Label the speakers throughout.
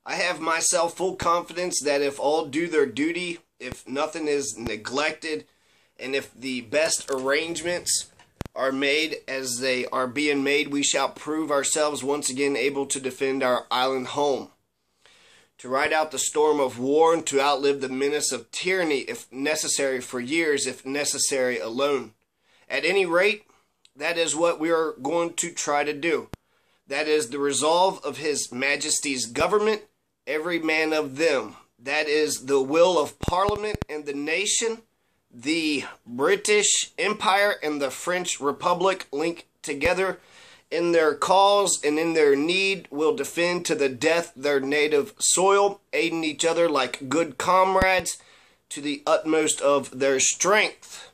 Speaker 1: I have myself full confidence that if all do their duty, if nothing is neglected, and if the best arrangements are made as they are being made, we shall prove ourselves once again able to defend our island home, to ride out the storm of war, and to outlive the menace of tyranny, if necessary for years, if necessary alone. At any rate, that is what we are going to try to do. That is the resolve of His Majesty's government, every man of them. That is the will of Parliament and the nation. The British Empire and the French Republic, linked together in their cause and in their need, will defend to the death their native soil, aiding each other like good comrades to the utmost of their strength.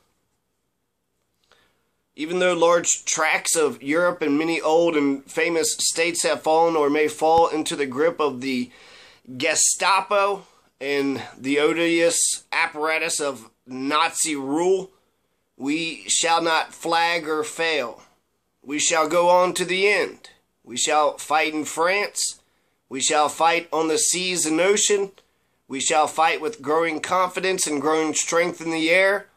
Speaker 1: Even though large tracts of Europe and many old and famous states have fallen or may fall into the grip of the Gestapo and the odious apparatus of Nazi rule, we shall not flag or fail. We shall go on to the end. We shall fight in France. We shall fight on the seas and ocean. We shall fight with growing confidence and growing strength in the air.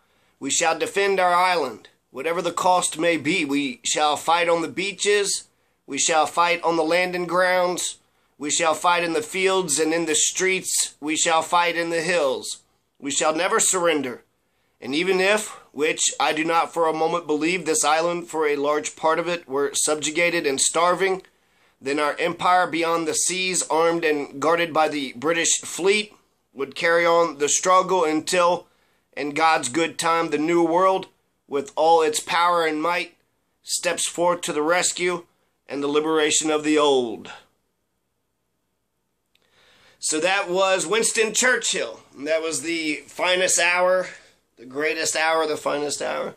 Speaker 1: We shall defend our island, whatever the cost may be. We shall fight on the beaches. We shall fight on the landing grounds. We shall fight in the fields and in the streets. We shall fight in the hills. We shall never surrender. And even if, which I do not for a moment believe, this island, for a large part of it, were subjugated and starving, then our empire beyond the seas, armed and guarded by the British fleet, would carry on the struggle until, in God's good time, the New World, with all its power and might, steps forth to the rescue and the liberation of the old. So that was Winston Churchill. That was the finest hour, the greatest hour, the finest hour.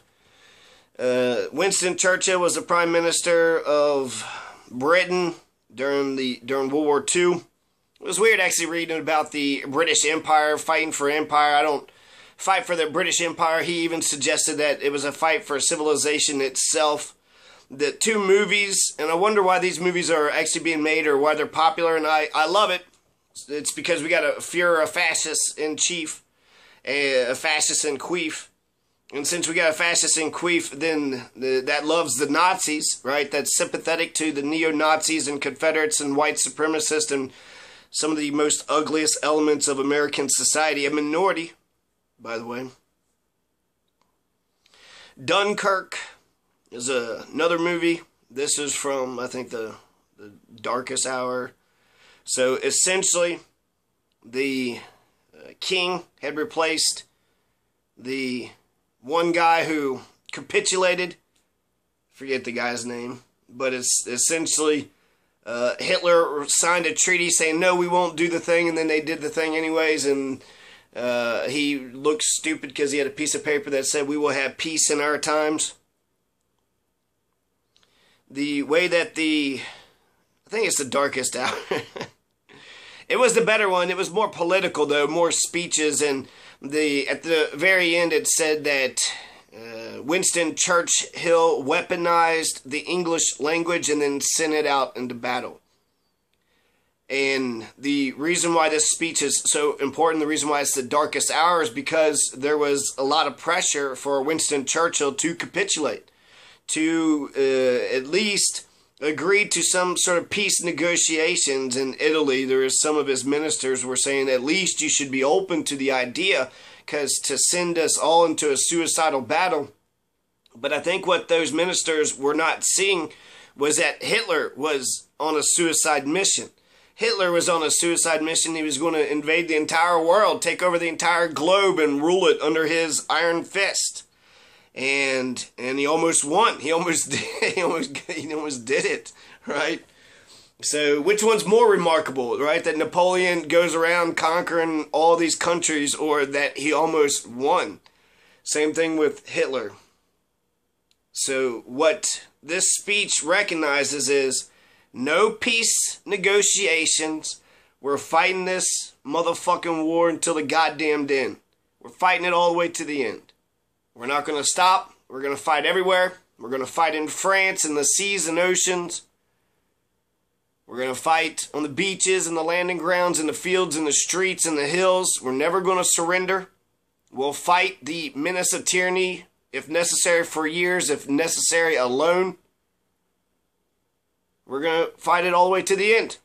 Speaker 1: Winston Churchill was the Prime Minister of Britain during World War II. It was weird actually reading about the British Empire, fighting for empire. I don't fight for the British Empire. He even suggested that it was a fight for civilization itself. The two movies, and I wonder why these movies are actually being made or why they're popular, and I love it. It's because we got a Fuhrer, a fascist in chief, a fascist in queef. And since we got a fascist in queef, then that loves the Nazis, right? That's sympathetic to the neo-Nazis and Confederates and white supremacists and some of the most ugliest elements of American society. A minority, by the way. Dunkirk is another movie. This is from, I think, the Darkest Hour. So essentially, the king had replaced the one guy who capitulated. Forget the guy's name, but it's essentially Hitler signed a treaty saying, no, we won't do the thing, and then they did the thing anyways, and he looked stupid because he had a piece of paper that said, we will have peace in our times. The way that I think it's the Darkest Hour. It was the better one. It was more political, though, more speeches, and at the very end it said that Winston Churchill weaponized the English language and then sent it out into battle. And the reason why this speech is so important, the reason why it's the Darkest Hour, is because there was a lot of pressure for Winston Churchill to capitulate, to at least agree to some sort of peace negotiations in Italy. There is some of his ministers were saying at least you should be open to the idea, because to send us all into a suicidal battle. But I think what those ministers were not seeing was that Hitler was on a suicide mission. Hitler was on a suicide mission. He was going to invade the entire world, take over the entire globe, and rule it under his iron fist. And he almost won. He almost did. He almost did it, right? So which one's more remarkable, right? That Napoleon goes around conquering all these countries, or that he almost won? Same thing with Hitler. So what this speech recognizes is no peace negotiations. We're fighting this motherfucking war until the goddamn end. We're fighting it all the way to the end. We're not going to stop. We're going to fight everywhere. We're going to fight in France, in the seas and oceans. We're going to fight on the beaches and the landing grounds and the fields and the streets and the hills. We're never going to surrender. We'll fight the menace of tyranny, if necessary, for years, if necessary, alone. We're going to fight it all the way to the end.